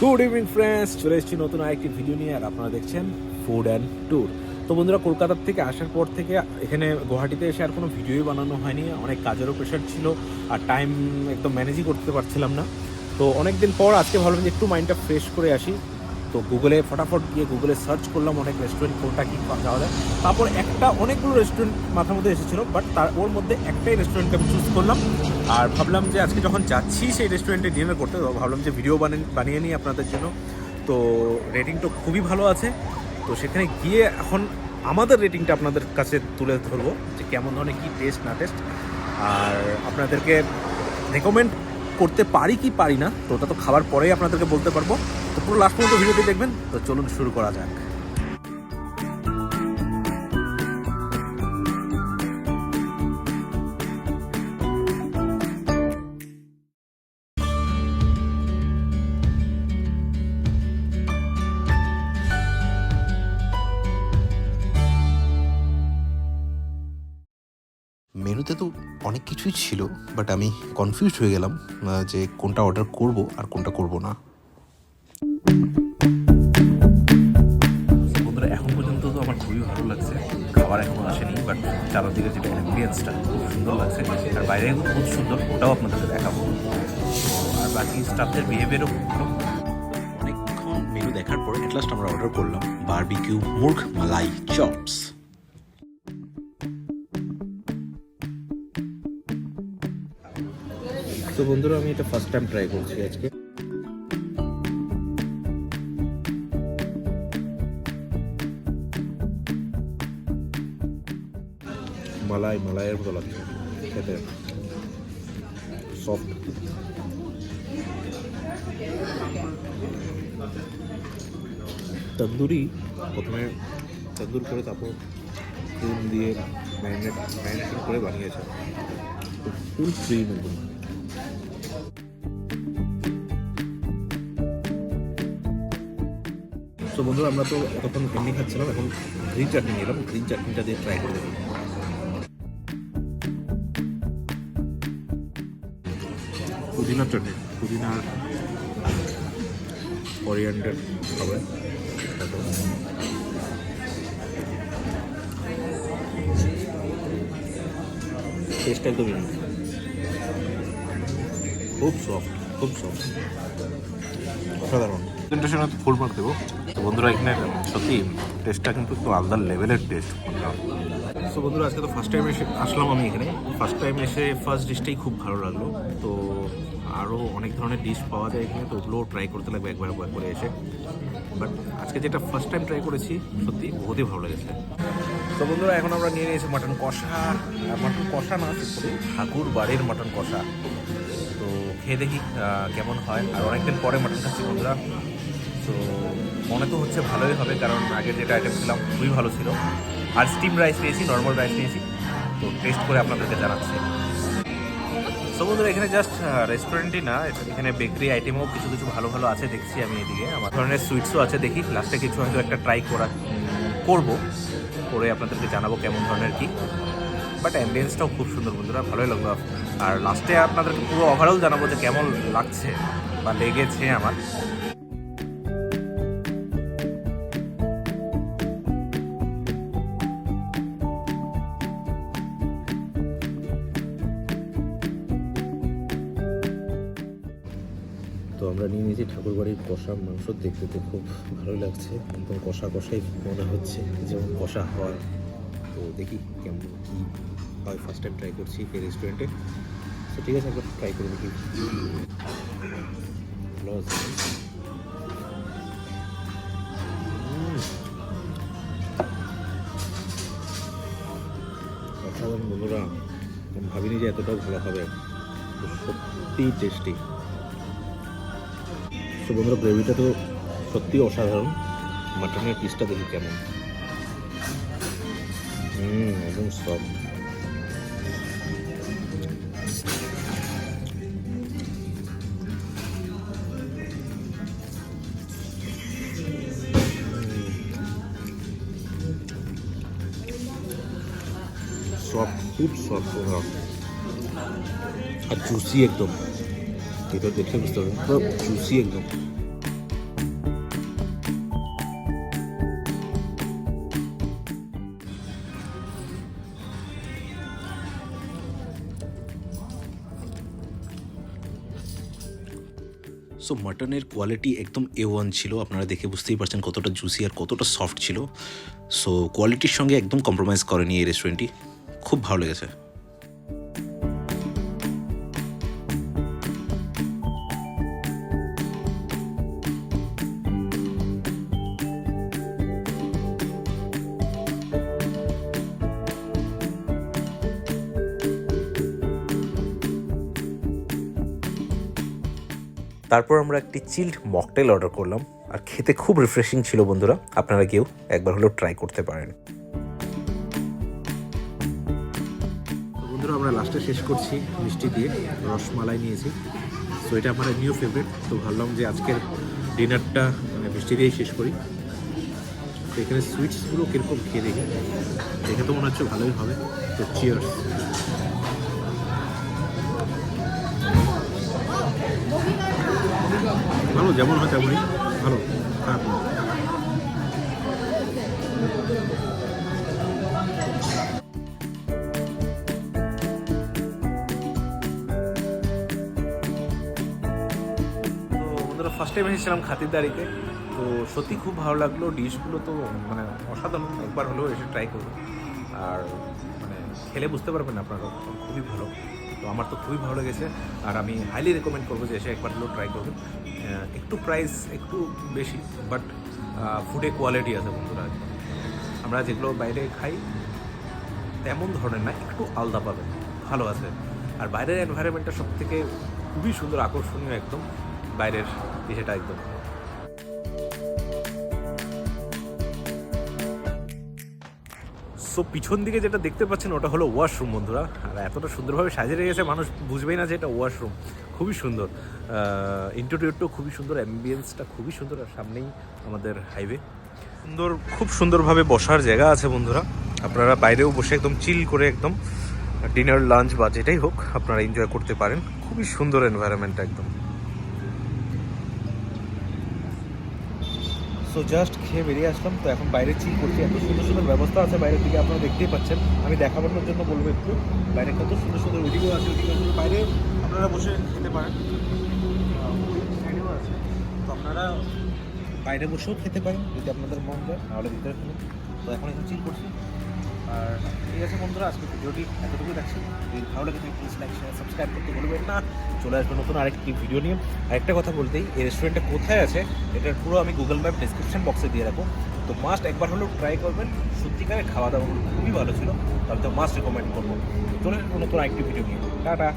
Good evening friends, চলে এসেছি নতুন আরেকটি ভিডিও নিয়ে। আর আপনারা দেখছেন ফুড অ্যান্ড ট্যুর। তো বন্ধুরা, কলকাতার থেকে আসার পর থেকে এখানে গুয়াহাটিতে এসে আর কোনো ভিডিওই বানানো হয়নি। অনেক কাজেরও প্রেশার ছিল আর টাইম একদম ম্যানেজই করতে পারছিলাম না। তো অনেক দিন পর আজকে ভাবলাম যে একটু মাইন্ডটা ফ্রেশ করে আসি। তো গুগলে ফটাফট গিয়ে গুগলে সার্চ করলাম অনেক রেস্টুরেন্ট, কোনটা কী যাওয়া যায়। তারপর অনেকগুলো রেস্টুরেন্ট মাথার মধ্যে এসেছিলো, বাট ওর মধ্যে একটাই রেস্টুরেন্টকে আমি চুজ করলাম। আর ভাবলাম যে আজকে যখন যাচ্ছি সেই রেস্টুরেন্টে ডিনার করতে, ভাবলাম যে ভিডিও বানিয়ে নিই আপনাদের জন্য। তো রেটিংটা খুবই ভালো আছে। তো সেখানে গিয়ে এখন আমাদের রেটিংটা আপনাদের কাছে তুলে ধরবো যে কেমন ধরনের কী টেস্ট না টেস্ট, আর আপনাদেরকে রেকমেন্ড করতে পারি কি পারি না, তো ওটা তো খাবার পরেই আপনাদেরকে বলতে পারবো। তো পুরো লাস্ট পর্যন্ত ভিডিওটি দেখবেন। তো চলুন শুরু করা যাক। মেনুতে তো অনেক কিছুই ছিল, বাট আমি কনফিউজড হয়ে গেলাম যে কোনটা অর্ডার করব আর কোনটা করব না। বন্ধুরা, এখন পর্যন্ত তো আমার খুবই ভালো লাগছে। খাবার এখনও আসেনি, বাট চারদিকে যেটা অ্যাম্বিয়েন্সটা খুব সুন্দর লাগছে, আর বাইরে খুব সুন্দর, ওটাও আপনাদেরকে দেখাবো। আর বাকি স্টাফদের বিহেভিয়ারও ভালো। অনেকক্ষণ মেনু দেখার পর এট লাস্ট আমরা অর্ডার করলাম বারবিকিউ মুর্গ মালাই চপস। তো বন্ধুরা, আমি এটা ফার্স্ট টাইম ট্রাই করছি আজকে। মালাইয়ের মতো লাগছে খেতে, সফট। তন্দুরি প্রথমে তন্দুর করে তারপর চুন দিয়ে ম্যারিনেশন করে বানিয়েছে, ফুল ক্রিম একদম। তো বন্ধুরা, আমরা তো তখন এমনি খাচ্ছিলাম, এখন গ্রিন চাটনি নিলাম। গ্রিন চাটনিটা দিয়ে ট্রাই করে দেখুন। পুদিনার চাটনি, পুদিনা আর কোরিয়ান্ডার হবে। টেস্টটা একদম ইউনিক, খুব সফট, খুব সফট, অসাধারণ। প্রেজেন্টেশনে ফুল মার্ক দেবো। তো বন্ধুরা, এখানে সত্যি টেস্টটা কিন্তু একটু আলাদা লেভেলের টেস্ট। তো বন্ধুরা, আজকে তো ফার্স্ট টাইম আসলাম আমি এখানে। ফার্স্ট টাইম এসে ফার্স্ট ডিশটাই খুব ভালো লাগলো। তো আরও অনেক ধরনের ডিশ পাওয়া যায় এখানে, তো ওগুলোও ট্রাই করতে লাগবে একবার করে এসে। বাট আজকে যেটা ফার্স্ট টাইম ট্রাই করেছি, সত্যি বহুতই ভালো লেগেছে। তো বন্ধুরা, এখন আমরা নিয়ে নিয়েছি মাটন কষা। মাটন কষা না, ঠাকুর বাড়ির মাটন কষা। তো খেয়ে দেখি কেমন হয়। আর অনেকদিন পরে মাটন খাচ্ছি বন্ধুরা। তো মনে তো হচ্ছে ভালোই হবে, কারণ আগে যেটা আইটেম ছিলাম খুবই ভালো ছিল। আর স্টিম রাইস নিয়েছি, নর্মাল রাইস নিয়েছি। তো টেস্ট করে আপনাদেরকে জানাচ্ছি। তো বন্ধুরা, এখানে জাস্ট রেস্টুরেন্টই না, এখানে বেকারি আইটেমও কিছু কিছু ভালো ভালো আছে দেখছি আমি এদিকে। আমার ধরনের সুইটসও আছে, দেখি লাস্টে কিছু হয়তো একটা ট্রাই করে আপনাদেরকে জানাবো কেমন ধরনের কি। বাট অ্যাম্বিয়েন্সটাও খুব সুন্দর বন্ধুরা, ভালোই লাগলো। আর লাস্টে আপনাদেরকে পুরো ওভারঅল জানাবো যে কেমন লাগছে বা লেগেছে আমার। তো আমরা নিয়ে নিয়েছি ঠাকুরবাড়ির কষা মাংস। দেখতে তো খুব ভালোই লাগছে, একদম কষা কষাই মনে হচ্ছে, যেমন কষা হয়। তো দেখি কেমন কী হয়। ফার্স্ট টাইম ট্রাই করছি এই রেস্টুরেন্টে। তো ঠিক আছে, একবার ট্রাই করে দেখি। ভালো আছে, অসাধারণ বন্ধুরা। আমি ভাবিনি যে এতটাও ভালো হবে, তো সত্যিই টেস্টি। তো বন্ধুরা, গ্রেভিটা তো সত্যিই অসাধারণ। মাটনের পিসটা দেখি কেমন, একদম সফট। সফট, খুব সফট আর জুসি একদম। এটা দেখলে বুঝতে পারবেন, পুরো জুসি একদম। সো মাটনের কোয়ালিটি একদম A1 ছিল, আপনারা দেখে বুঝতেই পারছেন কতটা জুসি আর কতটা সফট ছিল। সো কোয়ালিটির সঙ্গে একদম কম্প্রোমাইজ করেনি এই রেস্টুরেন্টটি, খুব ভালো লেগেছে। তারপর আমরা একটি চিল্ড মকটেল অর্ডার করলাম, আর খেতে খুব রিফ্রেশিং ছিল বন্ধুরা, আপনারা গিয়েও একবার হলেও ট্রাই করতে পারেন। বন্ধুরা আমরা লাস্টে শেষ করছি মিষ্টি দিয়ে, রসমালাই নিয়েছি। সো এটা আমার নিউ ফেভারিট, তো ভাবলাম যে আজকের ডিনারটা মানে মিষ্টি দিয়েই শেষ করি। তো এখানে সুইটসগুলো কীরকম খেয়ে দেখি, দেখে তো মনে হচ্ছে ভালোই হবে। তো চিয়ার্স। ভালো, যেমন হয় তেমনই ভালো, খারাপ না। ফার্স্ট টাইম এসেছিলাম খাতিরদারিতে, তো সত্যি খুব ভালো লাগলো। ডিশগুলো তো মানে অসাধারণ, একবার হলেও এসে ট্রাই করবো। আর মানে খেলে বুঝতে পারবেন আপনারা, খুবই ভালো। তো আমার তো খুবই ভালো লেগেছে, আর আমি হাইলি রেকমেন্ড করবো যে এসে একবার হলেও ট্রাই করবেন। একটু প্রাইস একটু বেশি, বাট ফুডে কোয়ালিটি আছে বন্ধুরা। আমরা যেগুলো বাইরে খাই তেমন ধরনের না, একটু আলাদা পাবেন, ভালো আছে। আর বাইরের এনভায়রনমেন্টটা সব থেকে খুবই সুন্দর, আকর্ষণীয় একদম বাইরের সেটা একদম। সো পিছন দিকে যেটা দেখতে পাচ্ছেন ওটা হলো ওয়াশরুম বন্ধুরা, আর এতটা সুন্দরভাবে সাজিয়ে রেখেছে মানুষ বুঝবেই না যে এটা ওয়াশরুম। খুবই সুন্দর, ইন্টেরিয়রটাও খুবই সুন্দর, অ্যাম্বিয়েন্সটা খুবই সুন্দর, আর সামনেই আমাদের হাইওয়ে। সুন্দর, খুব সুন্দরভাবে বসার জায়গা আছে বন্ধুরা, আপনারা বাইরেও বসে একদম চিল করে একদম ডিনার লাঞ্চ বা যেটাই হোক আপনারা এনজয় করতে পারেন। খুবই সুন্দর এনভায়রনমেন্টটা একদম। সো জাস্ট খেয়ে বেরিয়ে আসলাম, তো এখন বাইরে চিল করছি। এত সুন্দর সুন্দর ব্যবস্থা আছে বাইরের দিকে, আপনারা দেখতেই পাচ্ছেন। আমি দেখানোর জন্য বলবো একটু, বাইরে কত সুন্দর সুন্দর ওইদিকেও আছে, ওইদিকে বাইরে আপনারা বসে খেতে পারেন, সাইডেও আছে। তো আপনারা বাইরে বসেও খেতে পারেন যদি আপনাদের মন যায়, নাহলে ভিতরে খেলেন। তো এখন চিল করছি। আর ঠিক আছে বন্ধুরা, আজকে ভিডিওটি এতটুকুই রাখছি। যদি ভালো লাগে প্লিজ লাইক শেয়ার সাবস্ক্রাইব করতে ভুলবেন না। চলে আসবে নতুন আরেকটি ভিডিও নিয়ে। আরেকটা কথা বলতেই, এই রেস্টুরেন্টটা কোথায় আছে এটার পুরো আমি গুগল ম্যাপ ডিসক্রিপশন বক্সে দিয়ে রাখবো, তো মাস্ট একবার হলেও ট্রাই করবেন। সত্যিকারের খাওয়া দাওয়া খুবই ভালো ছিল, তাহলে তো মাস্ট রেকমেন্ড করবো। চলে আসবো নতুন আরেকটি ভিডিও নিয়ে। টাটা।